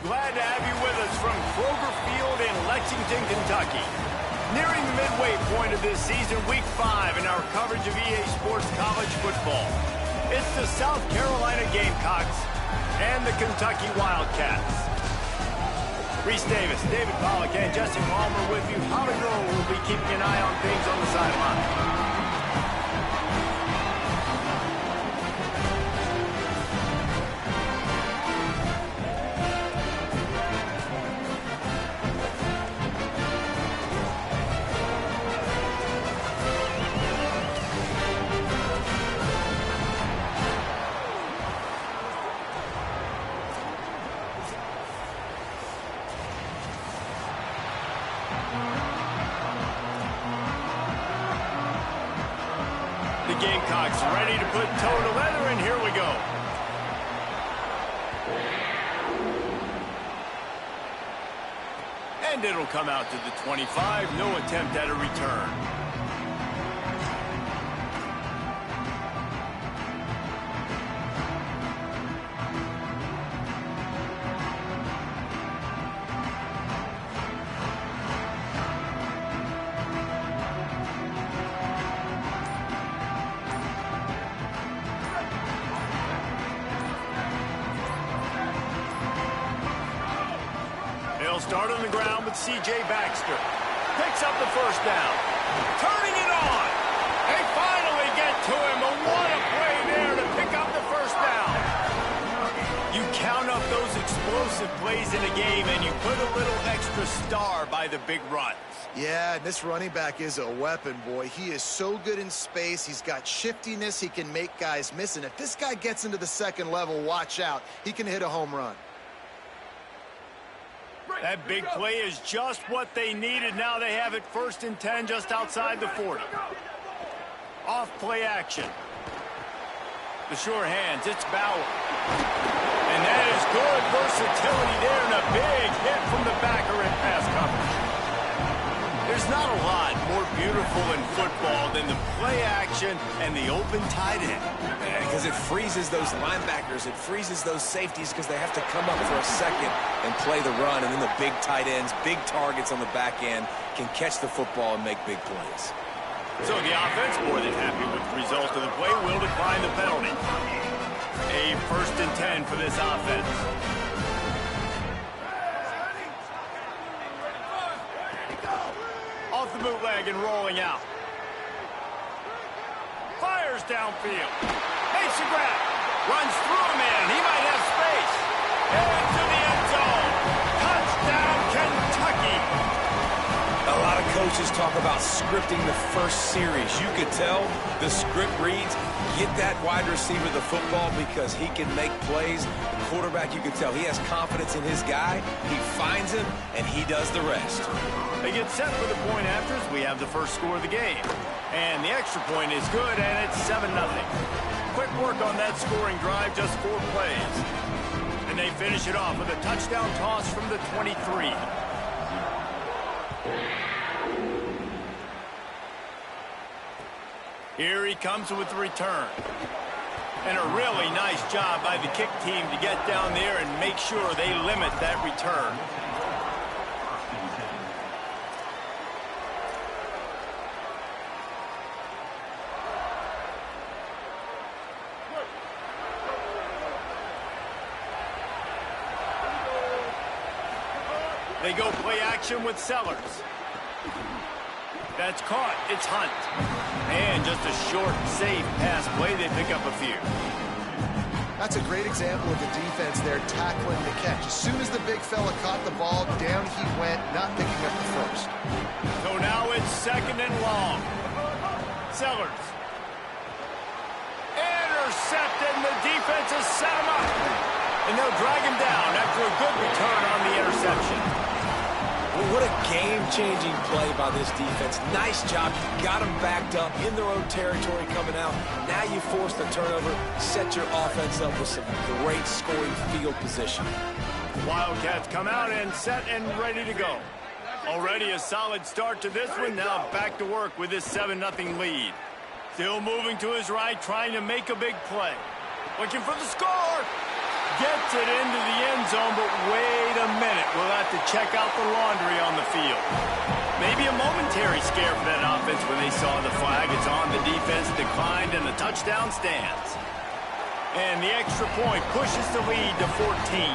Glad to have you with us from Kroger Field in Lexington, Kentucky. Nearing the midway point of this season, Week 5 in our coverage of EA Sports College football. It's the South Carolina Gamecocks and the Kentucky Wildcats. Reese Davis, David Pollack, and Jesse Palmer with you. Holly Rowe will be keeping an eye on things on the sideline. Gamecocks ready to put toe to leather, and here we go. And it'll come out to the 25. No attempt at a return. Start on the ground with C.J. Baxter. Picks up the first down. Turning it on. They finally get to him. But what a play there to pick up the first down. You count up those explosive plays in a game, and you put a little extra star by the big runs. Yeah, this running back is a weapon, boy. He is so good in space. He's got shiftiness. He can make guys miss. And if this guy gets into the second level, watch out. He can hit a home run. That big play is just what they needed. Now they have it 1st and 10 just outside the 40. Off play action. The sure hands, it's Bauer. And that is good versatility there, and a big hit from the backer in pass coverage. There's not a lot more beautiful in football than the play action and the open tight end. Because it freezes those linebackers, it freezes those safeties because they have to come up for a second and play the run, and then the big tight ends, big targets on the back end can catch the football and make big plays. So the offense, more than happy with the result of the play, will decline the penalty. A 1st and 10 for this offense. Off the bootleg and rolling out. Fires downfield. Makes a grab. Runs through a man. He might have space. Into the end zone. Touchdown, Kentucky. A lot of coaches talk about scripting the first series. You could tell the script reads, get that wide receiver the football because he can make plays. The quarterback, you can tell, he has confidence in his guy. He finds him, and he does the rest. They get set for the point afters. We have the first score of the game. And the extra point is good, and it's 7-0. Quick work on that scoring drive, just 4 plays. And they finish it off with a touchdown toss from the 23. Here he comes with the return. And a really nice job by the kick team to get down there and make sure they limit that return. They go play action with Sellers. That's caught. It's Hunt. And just a short, safe pass play. They pick up a few. That's a great example of the defense there tackling the catch. As soon as the big fella caught the ball, down he went, not picking up the first. So now it's 2nd and long. Sellers. Intercepted, and the defense has set him up. And they'll drag him down after a good return on the interception. Well, what a game-changing play by this defense. Nice job. You got them backed up in their own territory coming out. Now you force the turnover, set your offense up with some great scoring field position. Wildcats come out and set and ready to go. Already a solid start to this one. Now back to work with this 7-0 lead. Still moving to his right, trying to make a big play. Looking for the score. Gets it into the end zone, but way to a minute, we'll have to check out the laundry on the field. Maybe a momentary scare for that offense when they saw the flag. It's on, the defense declined, and the touchdown stands. And the extra point pushes the lead to 14.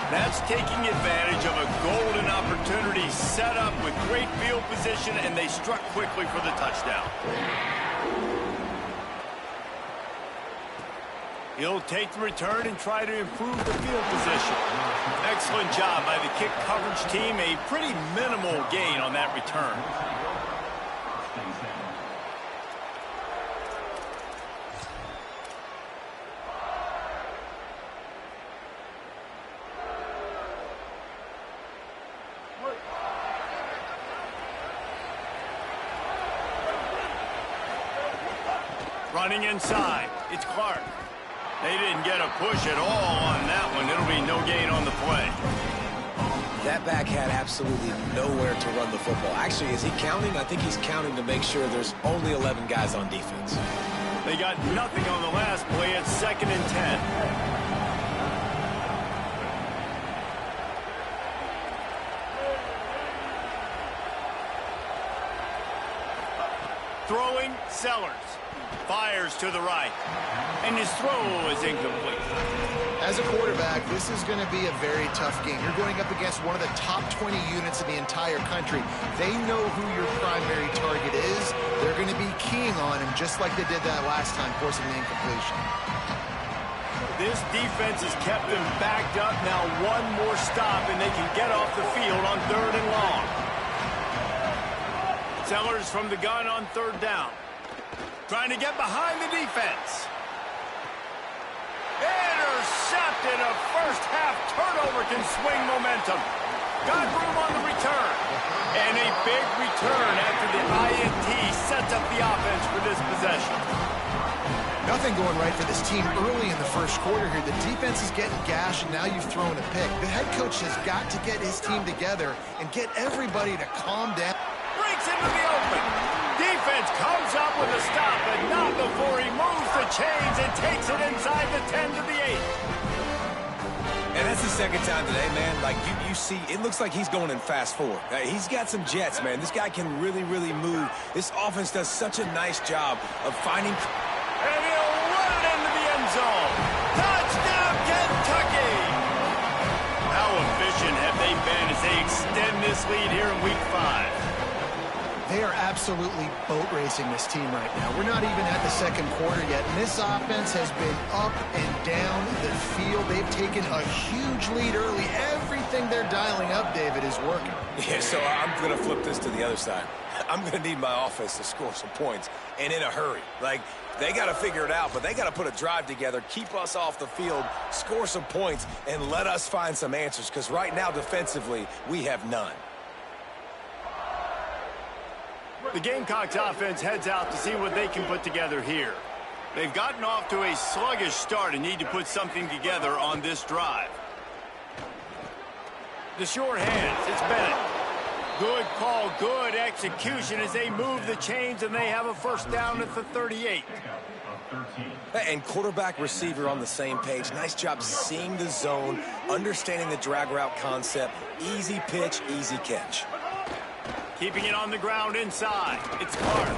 That's taking advantage of a golden opportunity set up with great field position, and they struck quickly for the touchdown. He'll take the return and try to improve the field position. Excellent job by the kick coverage team. A pretty minimal gain on that return. Running inside, it's Clark. They didn't get a push at all on that one. It'll be no gain on the play. That back had absolutely nowhere to run the football. Actually, is he counting? I think he's counting to make sure there's only 11 guys on defense. They got nothing on the last play. It's 2nd and 10. Throwing, Sellers. Fires to the right. And his throw is incomplete. As a quarterback, this is going to be a very tough game. You're going up against one of the top 20 units in the entire country. They know who your primary target is. They're going to be keying on him just like they did that last time, forcing the incompletion. This defense has kept them backed up. Now one more stop, and they can get off the field on 3rd and long. Sellers from the gun on 3rd down. Trying to get behind the defense. Intercepted. A first-half turnover can swing momentum. Got room on the return. And a big return after the INT sets up the offense for this possession. Nothing going right for this team early in the first quarter here. The defense is getting gashed, and now you've thrown a pick. The head coach has got to get his team together and get everybody to calm down. Breaks into the open. Defense comes up with a stop, but not before he moves the chains and takes it inside the 10 to the 8. And that's the second time today, man. Like, you see, it looks like he's going in fast forward. He's got some jets, man. This guy can really, really move. This offense does such a nice job of finding... And he'll run it into the end zone. Touchdown, Kentucky! How efficient have they been as they extend this lead here in Week 5? They are absolutely boat racing this team right now. We're not even at the second quarter yet, and this offense has been up and down the field. They've taken a huge lead early. Everything they're dialing up, David, is working. Yeah, so I'm going to flip this to the other side. I'm going to need my offense to score some points, and in a hurry. Like, they got to figure it out, but they got to put a drive together, keep us off the field, score some points, and let us find some answers, because right now, defensively, we have none. The Gamecocks offense heads out to see what they can put together here. They've gotten off to a sluggish start and need to put something together on this drive. The short hands, it's Bennett. Good call, good execution as they move the chains, and they have a first down at the 38. And quarterback receiver on the same page. Nice job seeing the zone, understanding the drag route concept. Easy pitch, easy catch. Keeping it on the ground inside. It's Clark.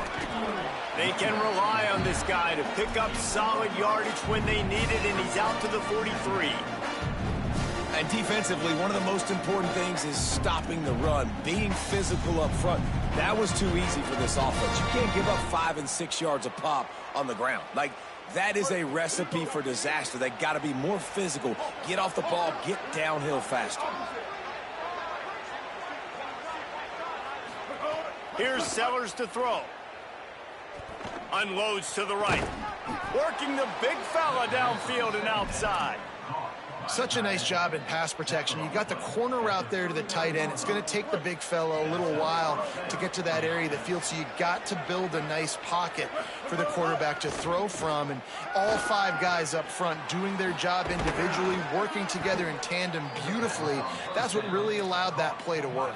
They can rely on this guy to pick up solid yardage when they need it, and he's out to the 43. And defensively, one of the most important things is stopping the run, being physical up front. That was too easy for this offense. You can't give up 5 and 6 yards a pop on the ground. Like, that is a recipe for disaster. They got to be more physical, get off the ball, get downhill faster. Here's Sellers to throw. Unloads to the right. Working the big fella downfield and outside. Such a nice job in pass protection. You got the corner route there to the tight end. It's going to take the big fella a little while to get to that area of the field, so you got to build a nice pocket for the quarterback to throw from. And all 5 guys up front doing their job individually, working together in tandem beautifully. That's what really allowed that play to work.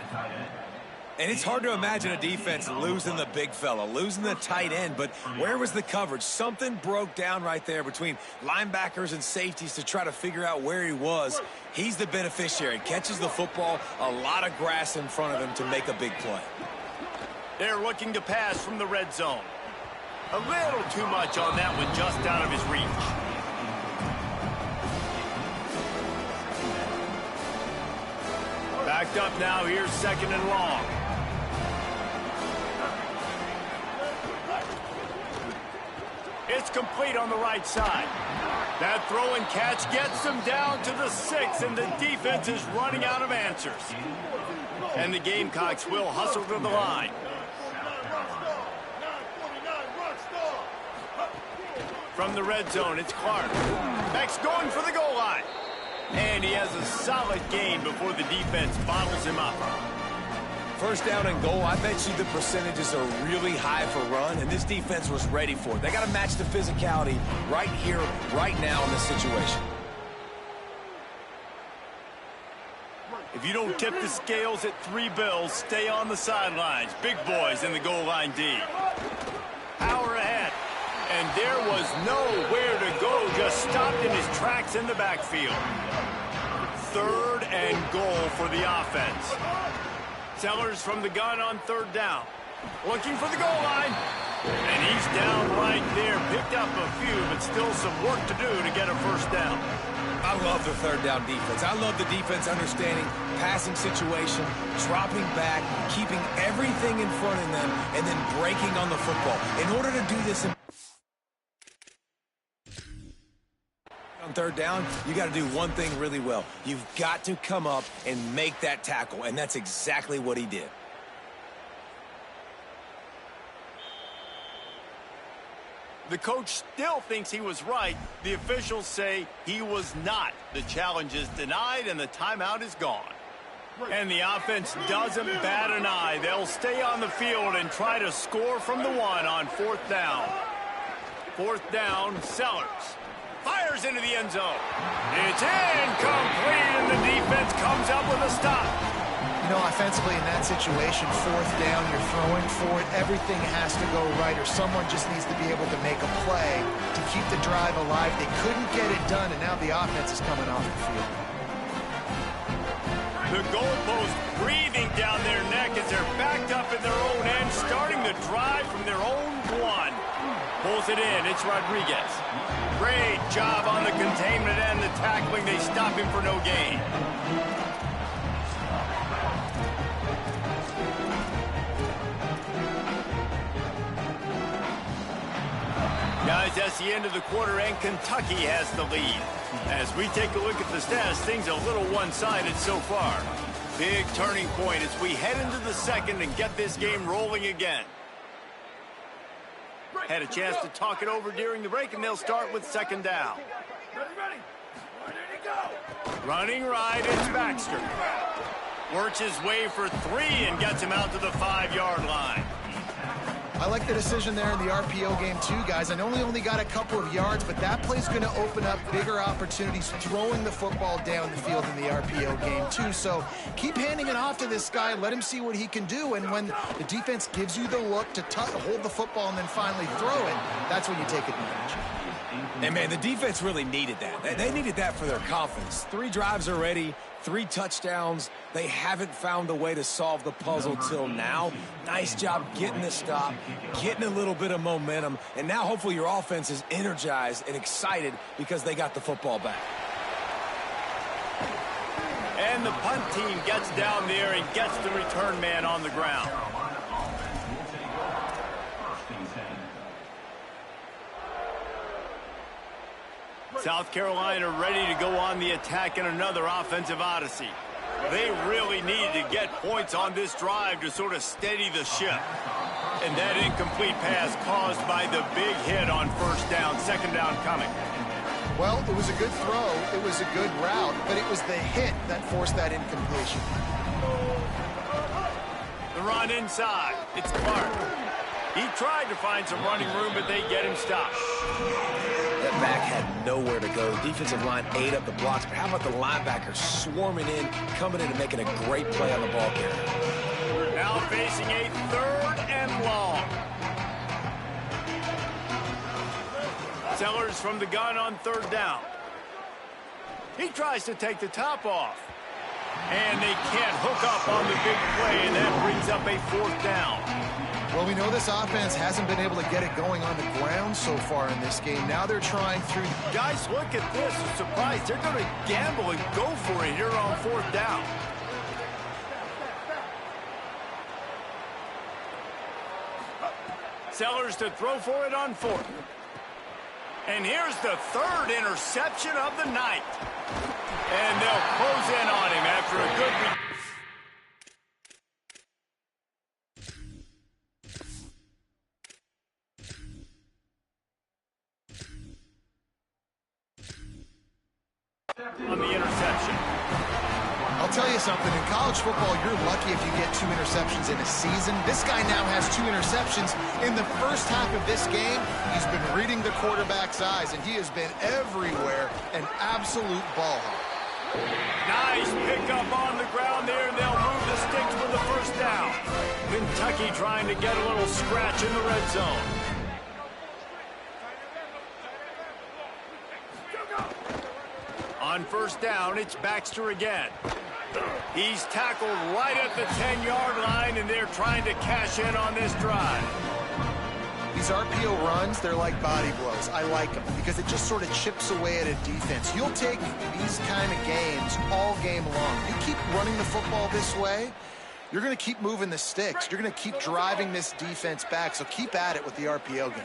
And it's hard to imagine a defense losing the big fella, losing the tight end, but where was the coverage? Something broke down right there between linebackers and safeties to try to figure out where he was. He's the beneficiary. Catches the football, a lot of grass in front of him to make a big play. They're looking to pass from the red zone. A little too much on that one, just out of his reach. Backed up now, here's 2nd and long. It's complete on the right side. That throw and catch gets them down to the 6, and the defense is running out of answers. And the Gamecocks will hustle to the line. From the red zone, it's Clark. Next, going for the goal line. And he has a solid gain before the defense bottles him up. 1st down and goal, I bet you the percentages are really high for run, and this defense was ready for it. They got to match the physicality right here, right now in this situation. If you don't tip the scales at 3 bills, stay on the sidelines. Big boys in the goal line D. Power ahead. And there was nowhere to go, just stopped in his tracks in the backfield. 3rd and goal for the offense. Sellers from the gun on 3rd down. Looking for the goal line. And he's down right there. Picked up a few, but still some work to do to get a 1st down. I love the 3rd down defense. I love the defense understanding passing situation, dropping back, keeping everything in front of them, and then breaking on the football. In order to do this on 3rd down, you got to do one thing really well. You've got to come up and make that tackle, and that's exactly what he did. The coach still thinks he was right. The officials say he was not. The challenge is denied, and the timeout is gone. And the offense doesn't bat an eye. They'll stay on the field and try to score from the 1 on 4th down. 4th down, Sellers. Fires into the end zone. It's incomplete, and the defense comes up with a stop. You know, offensively in that situation, 4th down, you're throwing for it. Everything has to go right, or someone just needs to be able to make a play to keep the drive alive. They couldn't get it done, and now the offense is coming off the field. The goalpost breathing down their neck as they're backed up in their own end, starting the drive from their own 1. Pulls it in. It's Rodriguez. Great job on the containment and the tackling. They stop him for no gain. Guys, that's the end of the quarter, and Kentucky has the lead. As we take a look at the stats, things a little one-sided so far. Big turning point as we head into the 2nd and get this game rolling again. Had a chance to talk it over during the break, and they'll start with 2nd down. Running right, it's Baxter. Works his way for 3 and gets him out to the 5-yard line. I like the decision there in the RPO game too, guys. I know he only got a couple of yards, but that play's going to open up bigger opportunities throwing the football down the field in the RPO game too. So keep handing it off to this guy. Let him see what he can do. And when the defense gives you the look to hold the football and then finally throw it, that's when you take advantage. And, man, the defense really needed that. They needed that for their confidence. 3 drives already, 3 touchdowns. They haven't found a way to solve the puzzle till now. Nice job getting the stop, getting a little bit of momentum, and now hopefully your offense is energized and excited because they got the football back. And the punt team gets down there and gets the return man on the ground. South Carolina ready to go on the attack in another offensive odyssey. They really need to get points on this drive to sort of steady the ship. And that incomplete pass caused by the big hit on 1st down, 2nd down coming. Well, it was a good throw, it was a good route, but it was the hit that forced that incompletion. The run inside, it's Clark. He tried to find some running room, but they get him stopped. That back had nowhere to go. The defensive line ate up the blocks, but how about the linebackers swarming in, coming in and making a great play on the ball carrier? Now facing a 3rd and long. Sellers from the gun on 3rd down. He tries to take the top off. And they can't hook up on the big play, and that brings up a 4th down. Well, we know this offense hasn't been able to get it going on the ground so far in this game. Now they're trying through. Guys, look at this. I'm surprised. They're going to gamble and go for it here on 4th down. Sellers to throw for it on 4th. And here's the 3rd interception of the night. And they'll close in on him after a good on the interception. I'll tell you something, in college football, you're lucky if you get 2 interceptions in a season. This guy now has 2 interceptions. In the first half of this game, he's been reading the quarterback's eyes, and he has been everywhere, an absolute ball hawk. Nice pickup on the ground there, and they'll move the sticks with the 1st down. Kentucky trying to get a little scratch in the red zone. On 1st down, it's Baxter again. He's tackled right at the 10-yard line, and they're trying to cash in on this drive. These RPO runs, they're like body blows. I like them because it just sort of chips away at a defense. You'll take these kind of games all game long. You keep running the football this way, you're going to keep moving the sticks. You're going to keep driving this defense back, so keep at it with the RPO game.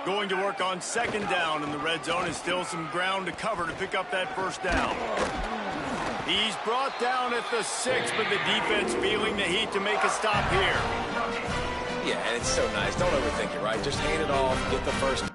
Going to work on 2nd down in the red zone, and still some ground to cover to pick up that 1st down. He's brought down at the 6, but the defense feeling the heat to make a stop here. Yeah, and it's so nice. Don't overthink it, right? Just hand it off, get the 1st